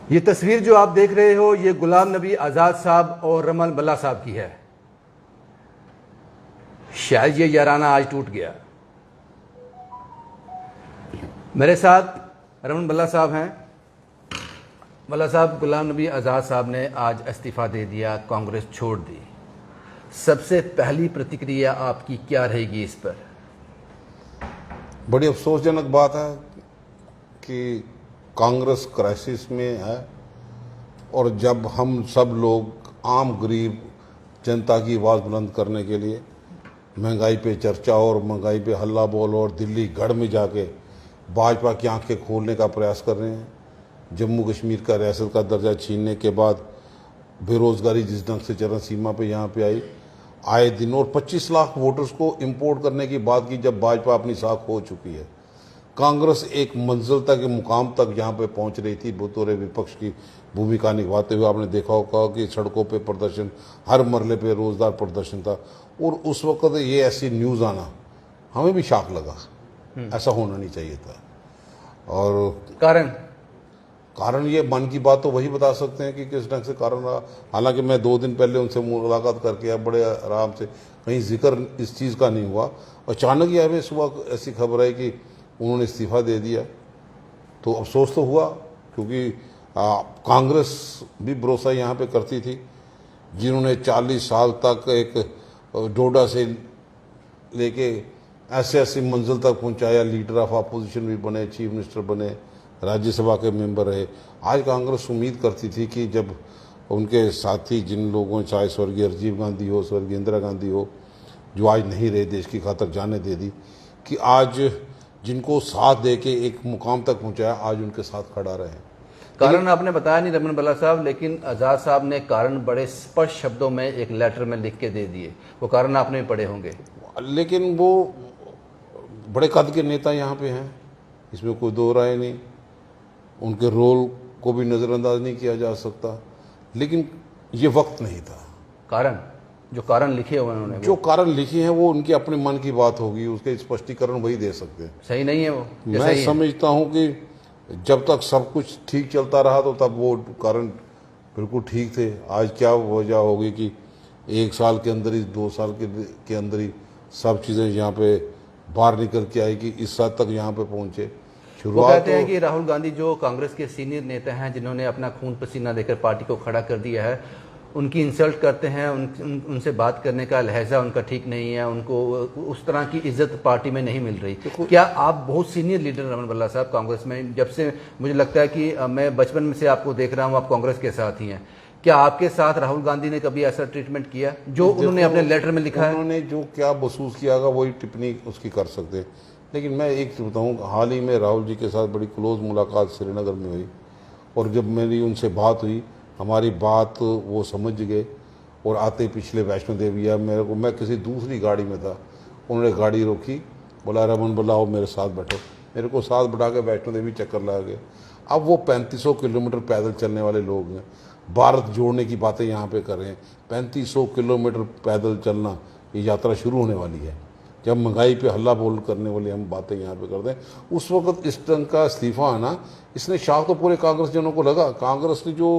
ये तस्वीर जो आप देख रहे हो ये गुलाम नबी आज़ाद साहब और रमन बल्ला साहब की है। शायद ये याराना आज टूट गया। मेरे साथ रमन बल्ला साहब हैं। बल्ला साहब, गुलाम नबी आज़ाद साहब ने आज इस्तीफ़ा दे दिया, कांग्रेस छोड़ दी। सबसे पहली प्रतिक्रिया आपकी क्या रहेगी इस पर? बड़ी अफसोसजनक बात है कि कांग्रेस क्राइसिस में है और जब हम सब लोग आम गरीब जनता की आवाज़ बुलंद करने के लिए महंगाई पे चर्चा और महंगाई पे हल्ला बोल और दिल्ली गढ़ में जाके भाजपा की आंखें खोलने का प्रयास कर रहे हैं, जम्मू कश्मीर का रियासत का दर्जा छीनने के बाद बेरोज़गारी जिस ढंग से चरम सीमा पे यहाँ पे आई, आए दिन और 25 लाख वोटर्स को इंपोर्ट करने की बात की जब भाजपा अपनी साख हो चुकी है। कांग्रेस एक मंजिल तक, एक मुकाम तक यहाँ पे पहुँच रही थी बतौर विपक्ष की भूमिका निभाते हुए। आपने देखा होगा कि सड़कों पे प्रदर्शन, हर मरले पे रोजगार प्रदर्शन था और उस वक्त ये ऐसी न्यूज़ आना हमें भी शॉक लगा। ऐसा होना नहीं चाहिए था। और कारण ये मन की बात तो वही बता सकते हैं कि किस ढंग से कारण रहा। हालांकि मैं 2 दिन पहले उनसे मुलाकात करके आया, बड़े आराम से, कहीं जिक्र इस चीज़ का नहीं हुआ। अचानक ही हमें सुबह ऐसी खबर आई कि उन्होंने इस्तीफ़ा दे दिया, तो अफसोस तो हुआ क्योंकि कांग्रेस भी भरोसा यहाँ पे करती थी, जिन्होंने 40 साल तक एक डोडा से लेके ऐसी मंजिल तक पहुँचाया, लीडर ऑफ अपोजिशन भी बने, चीफ मिनिस्टर बने, राज्यसभा के मेंबर रहे। आज कांग्रेस उम्मीद करती थी कि जब उनके साथी जिन लोगों, चाहे स्वर्गीय राजीव गांधी हो, स्वर्गीय इंदिरा गांधी हो, जो आज नहीं रहे, देश की खातर जाने दे दी, कि आज जिनको साथ दे के एक मुकाम तक पहुंचाया, आज उनके साथ खड़ा रहे। कारण आपने बताया नहीं रमन बल्ला साहब, लेकिन आज़ाद साहब ने कारण बड़े स्पष्ट शब्दों में एक लेटर में लिख के दे दिए। वो कारण आपने भी पढ़े होंगे। लेकिन वो बड़े कद के नेता यहाँ पे हैं, इसमें कोई दो राय नहीं। उनके रोल को भी नज़रअंदाज नहीं किया जा सकता, लेकिन ये वक्त नहीं था। जो कारण लिखे हुए उन्होंने, जो कारण लिखे हैं वो उनके अपने मन की बात होगी, उसके स्पष्टीकरण वही दे सकते हैं। सही नहीं है वो। मैं समझता हूँ कि जब तक सब कुछ ठीक चलता रहा तो तब वो कारण बिल्कुल ठीक थे। आज क्या वजह होगी कि 1 साल के अंदर ही, 2 साल के अंदर ही सब चीज़ें यहाँ पे बाहर निकल के आई कि इस हद तक यहाँ पे पहुँचे। वो कहते हैं कि राहुल गांधी जो कांग्रेस के सीनियर नेता हैं, जिन्होंने अपना खून पसीना देकर पार्टी को खड़ा कर दिया है, उनकी इंसल्ट करते हैं, उनसे बात करने का लहजा उनका ठीक नहीं है, उनको उस तरह की इज्जत पार्टी में नहीं मिल रही। क्या आप बहुत सीनियर लीडर रमन बल्ला साहब कांग्रेस में, जब से मुझे लगता है कि मैं बचपन में से आपको देख रहा हूँ, आप कांग्रेस के साथ ही हैं, क्या आपके साथ राहुल गांधी ने कभी ऐसा ट्रीटमेंट किया जो उन्होंने अपने लेटर में लिखा है? उन्होंने जो क्या महसूस किया होगा वही टिप्पणी उसकी कर सकते हैं। लेकिन मैं एक बताऊँ, हाल ही में राहुल जी के साथ बड़ी क्लोज मुलाकात श्रीनगर में हुई और जब मेरी उनसे बात हुई, हमारी बात वो समझ गए और आते पिछले वैष्णो देवी या मेरे को, मैं किसी दूसरी गाड़ी में था, उन्होंने गाड़ी रोकी, बोला रमन बल्ला आओ मेरे साथ बैठो, मेरे को साथ बैठा के वैष्णो देवी चक्कर ला गए। अब वो 3500 किलोमीटर पैदल चलने वाले लोग हैं, भारत जोड़ने की बातें यहाँ पे कर रहे हैं। 3500 किलोमीटर पैदल चलना, ये यात्रा शुरू होने वाली है। जब महंगाई पे हल्ला बोल करने वाली हम बातें यहाँ पे करते हैं, उस वक्त इस ढंग का इस्तीफा आना, इसने शाख तो पूरे कांग्रेस जनों को लगा। कांग्रेस ने जो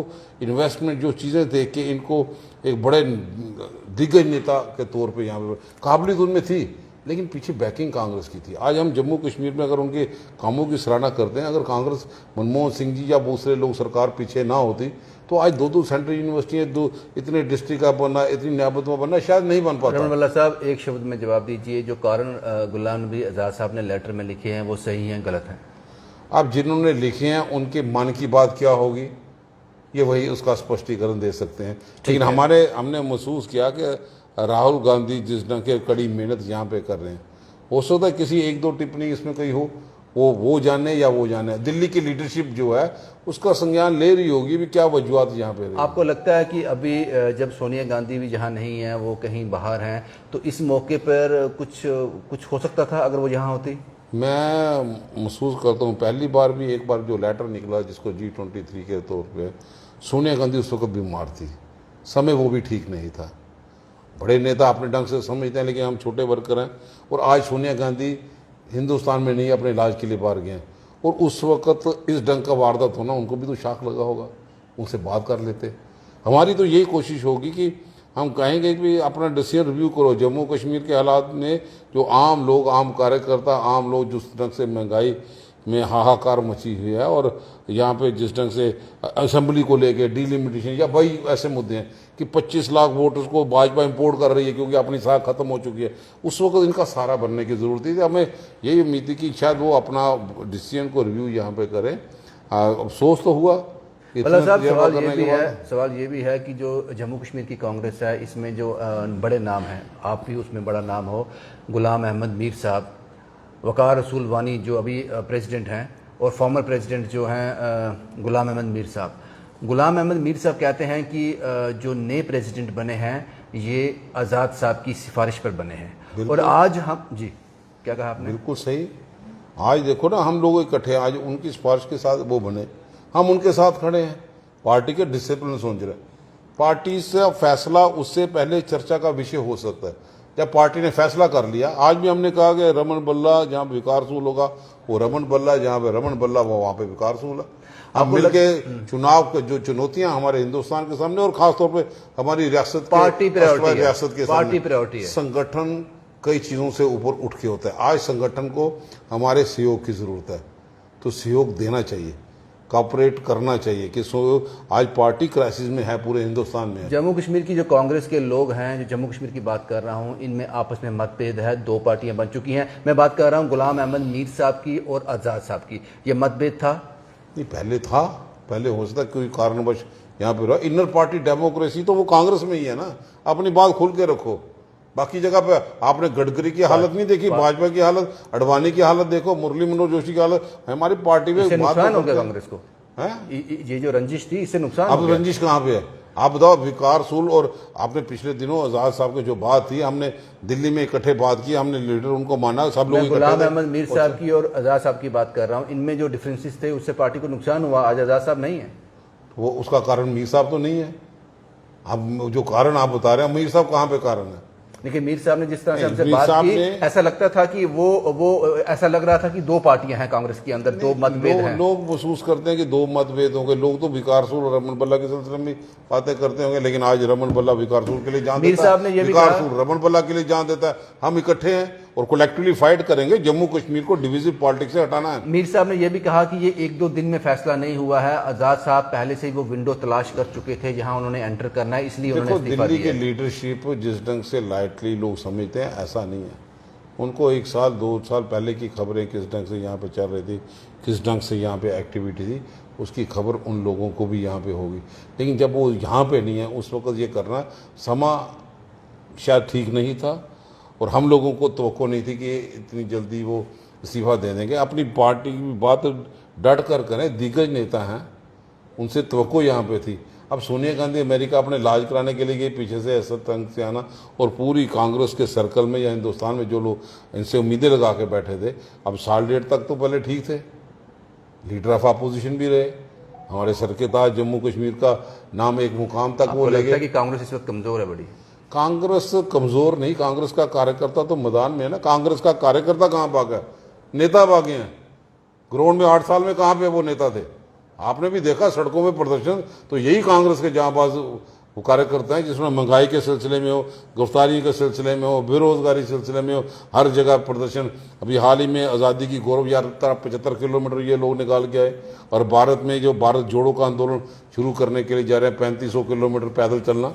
इन्वेस्टमेंट, जो चीज़ें देख के इनको एक बड़े दिग्गज नेता के तौर पे यहाँ पे काबिलियत उनमें थी, लेकिन पीछे बैकिंग कांग्रेस की थी। आज हम जम्मू कश्मीर में अगर उनके कामों की सराहना करते हैं, अगर कांग्रेस, मनमोहन सिंह जी या दूसरे लोग, सरकार पीछे ना होती तो आज 2 सेंट्रल यूनिवर्सिटियाँ, 2 इतने डिस्ट्रिक्ट का बनना, इतनी न्यायबद्ध बनना शायद नहीं बन पाता। रमन बल्ला साहब, एक शब्द में जवाब दीजिए, जो कारण गुलाम नबी आज़ाद साहब ने लेटर में लिखे हैं वो सही हैं, गलत हैं? अब जिन्होंने लिखे हैं उनके मन की बात क्या होगी, ये वही उसका स्पष्टीकरण दे सकते हैं। लेकिन हमने महसूस किया कि राहुल गांधी जिस ढंग की कड़ी मेहनत यहाँ पे कर रहे हैं, हो सकता है किसी 1-2 टिप्पणी इसमें कहीं हो, वो जाने या वो जाने। दिल्ली की लीडरशिप जो है उसका संज्ञान ले रही होगी भी क्या वजूहत यहाँ पे रही। आपको लगता है कि अभी जब सोनिया गांधी भी जहाँ नहीं है, वो कहीं बाहर हैं, तो इस मौके पर कुछ हो सकता था अगर वो यहाँ होती? मैं महसूस करता हूँ पहली बार भी एक बार जो लेटर निकला जिसको G23 के तौर पे, सोनिया गांधी उस वक्त बीमार थी, समय वो भी ठीक नहीं था। बड़े नेता अपने ढंग से समझते हैं, लेकिन हम छोटे वर्कर हैं। और आज सोनिया गांधी हिंदुस्तान में नहीं, अपने इलाज के लिए बाहर गए हैं और उस वक्त इस ढंग का वारदात होना, उनको भी तो शॉक लगा होगा, उनसे बात कर लेते। हमारी तो यही कोशिश होगी कि हम कहेंगे कि अपना डिसीजन रिव्यू करो। जम्मू कश्मीर के हालात में जो आम लोग, आम कार्यकर्ता, आम लोग जिस ढंग से महंगाई में हाहाकार मची हुई है, और यहाँ पे जिस ढंग से असेंबली को लेके डिलिमिटेशन या भाई ऐसे मुद्दे हैं कि 25 लाख वोटर्स को भाजपा इंपोर्ट कर रही है क्योंकि अपनी साख खत्म हो चुकी है, उस वक्त इनका सहारा बनने की ज़रूरत थी। हमें यही उम्मीद थी कि शायद वो अपना डिसीजन को रिव्यू यहाँ पे करें। अफसोस तो हुआ। भला साहब, सवाल ये भी है कि जो जम्मू कश्मीर की कांग्रेस है, इसमें जो बड़े नाम हैं, आप भी उसमें बड़ा नाम हो, गुलाम अहमद मीर साहब, वकार रसूल वानी जो अभी प्रेसिडेंट हैं, और फॉर्मर प्रेसिडेंट जो हैं गुलाम अहमद मीर साहब। गुलाम अहमद मीर साहब कहते हैं कि जो नए प्रेसिडेंट बने हैं ये आज़ाद साहब की सिफारिश पर बने हैं। और आज हम जी, क्या कहा आपने? बिल्कुल सही। आज देखो ना, हम लोग इकट्ठे आज उनकी सिफारिश के साथ वो बने, हम उनके साथ खड़े हैं, पार्टी के डिसिप्लिन सोच रहे। पार्टी से फैसला उससे पहले चर्चा का विषय हो सकता है। जब पार्टी ने फैसला कर लिया, आज भी हमने कहा कि रमन बल्ला जहाँ पे विकार सूल होगा वो रमन बल्ला, जहाँ पे रमन बल्ला वो वहाँ पे विकार सूल है। अब मिलके चुनाव के जो चुनौतियां हमारे हिंदुस्तान के सामने और खासतौर पे हमारी रियासत के सामने, संगठन कई चीजों से ऊपर उठ के होता है। आज संगठन को हमारे सहयोग की जरूरत है, तो सहयोग देना चाहिए, कॉपरेट करना चाहिए कि आज पार्टी क्राइसिस में है, पूरे हिंदुस्तान में है। जम्मू कश्मीर की जो कांग्रेस के लोग हैं, जो जम्मू कश्मीर की बात कर रहा हूं, इनमें आपस में मतभेद है, दो पार्टियां बन चुकी हैं। मैं बात कर रहा हूं गुलाम अहमद मीर साहब की और आज़ाद साहब की। ये मतभेद था नहीं, पहले था, पहले हो सकता कोई कारणवश यहाँ पे रहा। इनर पार्टी डेमोक्रेसी तो वो कांग्रेस में ही है ना, अपनी बात खुल के रखो। बाकी जगह पे आपने गडकरी की हालत नहीं देखी, भाजपा की हालत, अडवाणी की हालत देखो, मुरली मनोहर जोशी की हालत। हमारी पार्टी में नुकसान हो गया कांग्रेस को है। ये जो रंजिश थी, इससे नुकसान। अब रंजिश कहाँ पे है आप बताओ? विकार सूल और आपने पिछले दिनों आजाद साहब की जो बात थी, हमने दिल्ली में इकट्ठे बात की, हमने लीडर उनको माना, सब लोग। गुलाम अहमद मीर साहब की और आजाद साहब की बात कर रहा हूँ, इनमें जो डिफरेंसेस थे उससे पार्टी को नुकसान हुआ। आज आजाद साहब नहीं है, वो उसका कारण मीर साहब तो नहीं है। अब जो कारण आप बता रहे हैं, मीर साहब कहाँ पे कारण है? लेकिन मीर साहब ने जिस तरह से हमसे बात की, ऐसा लगता था कि वो ऐसा लग रहा था कि दो पार्टियां हैं कांग्रेस के अंदर, दो मतभेद हैं। लोग महसूस करते हैं कि दो मतभेद होंगे। लोग तो विकारसूल और रमन बल्ला के सिलसिले में बातें करते होंगे, लेकिन आज रमन बल्ला विकारसूल के लिए जान देता है, मीर साहब ने ये भी विकारसूल रमन बल्ला के लिए जान देता है। हम इकट्ठे हैं और कलेक्टिवली फाइट करेंगे, जम्मू कश्मीर को डिविजिव पॉलिटिक्स से हटाना है। मीर साहब ने यह भी कहा कि ये एक दो दिन में फैसला नहीं हुआ है। आजाद साहब पहले से ही वो विंडो तलाश कर चुके थे जहां उन्होंने एंटर करना है, इसलिए उन्होंने इस्तीफा दिल्ली की लीडरशिप जिस ढंग से लाइटली लोग समझते हैं, ऐसा नहीं है। उनको 1 साल 2 साल पहले की खबरें किस ढंग से यहाँ पे चल रही थी, किस ढंग से यहाँ पे एक्टिविटी थी, उसकी खबर उन लोगों को भी यहाँ पे होगी। लेकिन जब वो यहाँ पे नहीं है, उस वक्त ये करना समा शायद ठीक नहीं था, और हम लोगों को तवक्को नहीं थी कि इतनी जल्दी वो इस्तीफा दे देंगे। अपनी पार्टी की बात डट कर करें, दिग्गज नेता हैं, उनसे तवक्को यहाँ पे थी। अब सोनिया गांधी अमेरिका अपने इलाज कराने के लिए गई, पीछे से ऐसा तंग से आना, और पूरी कांग्रेस के सर्कल में या हिंदुस्तान में जो लोग इनसे उम्मीदें लगा के बैठे थे, अब 1.5 साल तक तो पहले ठीक थे, लीडर ऑफ अपोजिशन भी रहे, हमारे सर के ताज जम्मू कश्मीर का नाम एक मुकाम तक वो लगता है कि कांग्रेस इस वक्त कमजोर है बड़ी। कांग्रेस कमजोर नहीं, कांग्रेस का कार्यकर्ता तो मैदान में है ना। कांग्रेस का कार्यकर्ता कहाँ भागा? नेता भागे हैं ग्राउंड में। 8 साल में कहाँ पे वो नेता थे? आपने भी देखा सड़कों में प्रदर्शन, तो यही कांग्रेस के जांबाज वो कार्यकर्ता हैं, जिसमें महंगाई के सिलसिले में हो, गिरफ्तारी के सिलसिले में हो, बेरोजगारी सिलसिले में हो, हर जगह प्रदर्शन। अभी हाल ही में आज़ादी की गौरव यात्रा 75 किलोमीटर ये लोग निकाल के आए, और भारत में जो भारत जोड़ो का आंदोलन शुरू करने के लिए जा रहे हैं, 3500 किलोमीटर पैदल चलना।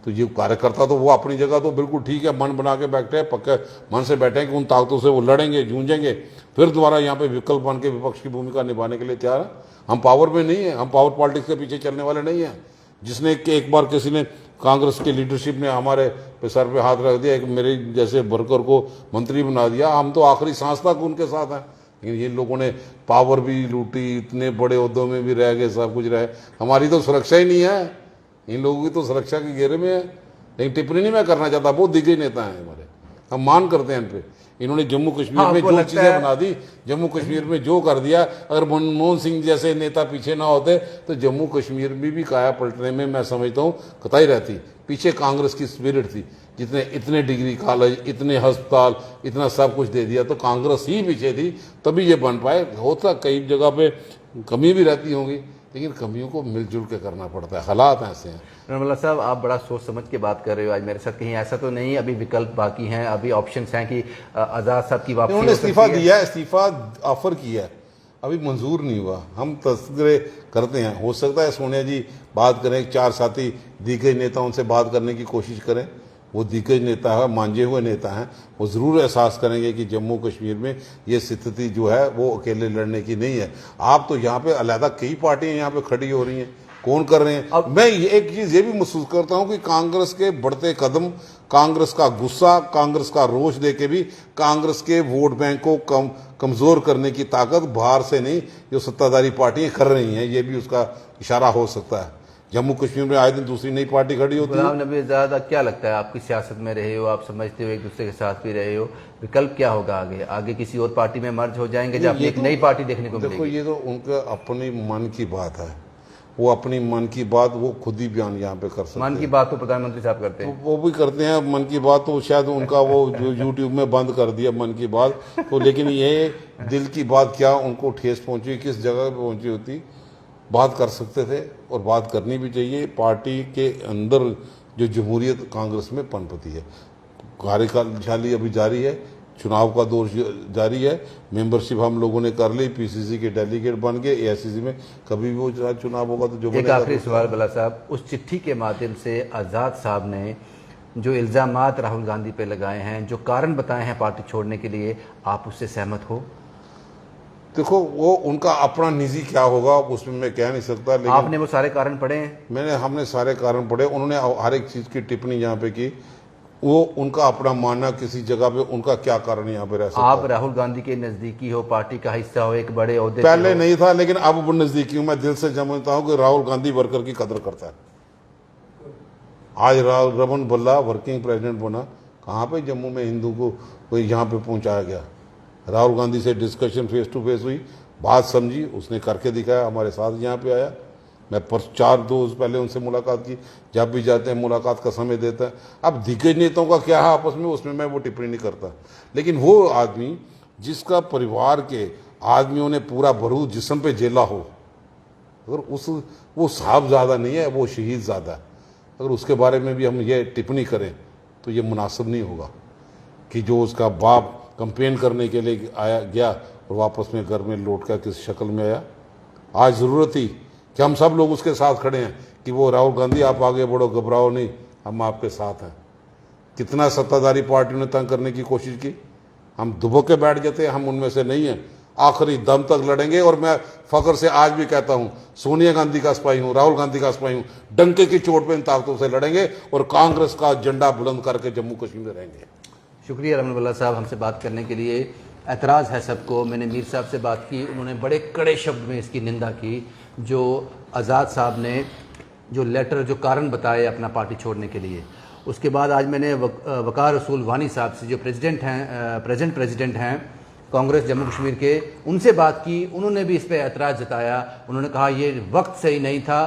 तो ये कार्यकर्ता तो वो अपनी जगह तो बिल्कुल ठीक है, मन बना के बैठे हैं, पक्के मन से बैठे हैं कि उन ताकतों से वो लड़ेंगे, जूझेंगे, फिर दोबारा यहाँ पे विकल्प बन के विपक्ष की भूमिका निभाने के लिए तैयार है। हम पावर में नहीं है, हम पावर पॉलिटिक्स के पीछे चलने वाले नहीं हैं। जिसने एक बार किसी ने कांग्रेस की लीडरशिप ने हमारे सर पे हाथ रख दिया, एक मेरे जैसे वर्कर को मंत्री बना दिया, हम तो आखिरी सांस तक उनके साथ हैं। लेकिन ये लोगों ने पावर भी लूटी, इतने बड़े ओहदों में भी रह गए, सब कुछ रहे, हमारी तो सुरक्षा ही नहीं है। इन लोगों की तो सुरक्षा के घेरे में है। लेकिन टिप्पणी नहीं मैं करना चाहता, बहुत दिग्गज नेता हैं हमारे, हम मान करते हैं इन पे। इन्होंने जम्मू कश्मीर में जो चीजें बना दी, जम्मू कश्मीर में जो कर दिया, अगर मनमोहन सिंह जैसे नेता पीछे ना होते तो जम्मू कश्मीर में भी काया पलटने में मैं समझता हूँ कतई रहती। पीछे कांग्रेस की स्पिरिट थी, जितने इतने डिग्री कॉलेज, इतने अस्पताल, इतना सब कुछ दे दिया, तो कांग्रेस ही पीछे थी, तभी ये बन पाए। होता कई जगह पे कमी भी रहती होंगी, लेकिन कमियों को मिलजुल के करना पड़ता है, हालात ऐसे हैं। रमन साहब, आप बड़ा सोच समझ के बात कर रहे हो आज मेरे साथ, कहीं ऐसा तो नहीं अभी विकल्प बाकी हैं, अभी ऑप्शंस हैं कि आजाद साहब की वापसी उन्होंने हो सकती इस्तीफा है? दिया है, इस्तीफा ऑफर किया है, अभी मंजूर नहीं हुआ। हम तस्करे करते हैं, हो सकता है सोनिया जी बात करें, 4 साथी दिग्गज नेताओं से बात करने की कोशिश करें। वो दिग्गज नेता है, मांझे हुए नेता हैं, वो ज़रूर एहसास करेंगे कि जम्मू कश्मीर में ये स्थिति जो है वो अकेले लड़ने की नहीं है। आप तो यहाँ पे अलहदा कई पार्टियां यहाँ पे खड़ी हो रही हैं, कौन कर रहे हैं? अब मैं एक चीज़ ये भी महसूस करता हूँ कि कांग्रेस के बढ़ते कदम, कांग्रेस का गुस्सा, कांग्रेस का रोष देके भी कांग्रेस के वोट बैंक को कमज़ोर करने की ताकत बाहर से नहीं, जो सत्ताधारी पार्टियां कर रही हैं, ये भी उसका इशारा हो सकता है। जम्मू कश्मीर में आए दिन दूसरी नई पार्टी खड़ी होती है। गुलाम नबी आजाद, क्या लगता है, आपकी सियासत में रहे हो, आप समझते हो, एक दूसरे के साथ भी रहे हो, विकल्प क्या होगा आगे? आगे किसी और पार्टी में मर्ज हो जाएंगे जब एक नई पार्टी देखने को देखो, मिलेगी? ये तो उनका अपने मन की बात है, वो अपनी मन की बात वो खुद ही बयान यहाँ पे कर सकते हैं। मन की बात तो प्रधानमंत्री साहब करते हैं, तो वो भी करते हैं, मन की बात तो शायद उनका वो जो यूट्यूब में बंद कर दिया मन की बात तो, लेकिन ये दिल की बात क्या उनको ठेस पहुंची, किस जगह पे पहुंची होती, बात कर सकते थे और बात करनी भी चाहिए। पार्टी के अंदर जो जमहूरियत कांग्रेस में पनपती है, कार्यकाल अभी जारी है, चुनाव का दौर जारी है, मेंबरशिप हम लोगों ने कर ली, पीसीसी के डेलीगेट बन गए, एआईसीसी में कभी भी वो चुनाव होगा तो जो एक आखिरी सवाल बल्ला साहब, उस चिट्ठी के माध्यम से आज़ाद साहब ने जो इल्ज़ामात राहुल गांधी पे लगाए हैं, जो कारण बताए हैं पार्टी छोड़ने के लिए, आप उससे सहमत हो? देखो, वो उनका अपना निजी क्या होगा उसमें मैं कह नहीं सकता, लेकिन आपने वो सारे कारण पढ़े हैं? हमने सारे कारण पढ़े, उन्होंने हर एक चीज की टिप्पणी यहाँ पे की, वो उनका अपना मानना, किसी जगह पे उनका क्या कारण यहाँ पे रह सकता है। आप राहुल गांधी के नजदीकी हो, पार्टी का हिस्सा हो, एक बड़े ओहदे पहले नहीं था, लेकिन अब वो नजदीकी हूँ। मैं दिल से समझता हूँ कि राहुल गांधी वर्कर की कदर करता है। आज रमन भल्ला वर्किंग प्रेसिडेंट बना, कहाँ पे जम्मू में हिंदू को यहाँ पे पहुंचाया गया। राहुल गांधी से डिस्कशन फेस टू फेस हुई, बात समझी, उसने करके दिखाया, हमारे साथ यहाँ पे आया। मैं 4 रोज पहले उनसे मुलाकात की, जब भी जाते हैं मुलाकात का समय देता है। अब दिग्गज नेताओं का क्या है आपस में, उसमें मैं वो टिप्पणी नहीं करता, लेकिन वो आदमी जिसका परिवार के आदमियों ने पूरा बरूद जिस्म पे जेला हो, अगर वो साहबजादा नहीं है, वो शहीद ज़्यादा है, अगर उसके बारे में भी हम ये टिप्पणी करें तो ये मुनासिब नहीं होगा कि जो उसका बाप कंपेन करने के लिए गया और वापस में घर में लौट कर किस शक्ल में आया। आज ज़रूरत थी कि हम सब लोग उसके साथ खड़े हैं कि वो राहुल गांधी आप आगे बढ़ो, घबराओ नहीं, हम आपके साथ हैं। कितना सत्ताधारी पार्टियों ने तंग करने की कोशिश की, हम दुबक के बैठ जाते, हम उनमें से नहीं हैं, आखिरी दम तक लड़ेंगे। और मैं फख्र से आज भी कहता हूं, सोनिया गांधी का सिपाही हूं, राहुल गांधी का सिपाही हूं, डंके की चोट पे इन ताकतों से लड़ेंगे और कांग्रेस का झंडा बुलंद करके जम्मू कश्मीर में रहेंगे। शुक्रिया रमन भल्ला साहब हमसे बात करने के लिए। एतराज़ है सबको, मैंने मीर साहब से बात की, उन्होंने बड़े कड़े शब्द में इसकी निंदा की, जो आज़ाद साहब ने जो लेटर, जो कारण बताए अपना पार्टी छोड़ने के लिए। उसके बाद आज मैंने वकार रसूल वानी साहब से, जो प्रेजेंट प्रेसिडेंट हैं कांग्रेस जम्मू कश्मीर के, उनसे बात की। उन्होंने भी इस पर एतराज़ जताया। उन्होंने कहा ये वक्त सही नहीं था,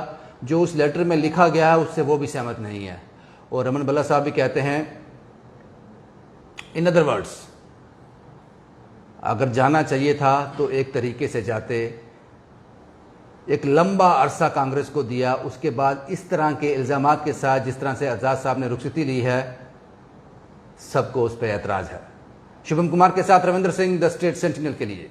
जो उस लेटर में लिखा गया है उससे वो भी सहमत नहीं है। और रमन भल्ला साहब भी कहते हैं, इन अदर वर्ड्स, अगर जाना चाहिए था तो एक तरीके से जाते, एक लंबा अरसा कांग्रेस को दिया, उसके बाद इस तरह के इल्ज़ामात के साथ जिस तरह से आज़ाद साहब ने रुखसती ली है, सबको उस पर एतराज़ है। शुभम कुमार के साथ Ravindra Singh, the state sentinel के लिए।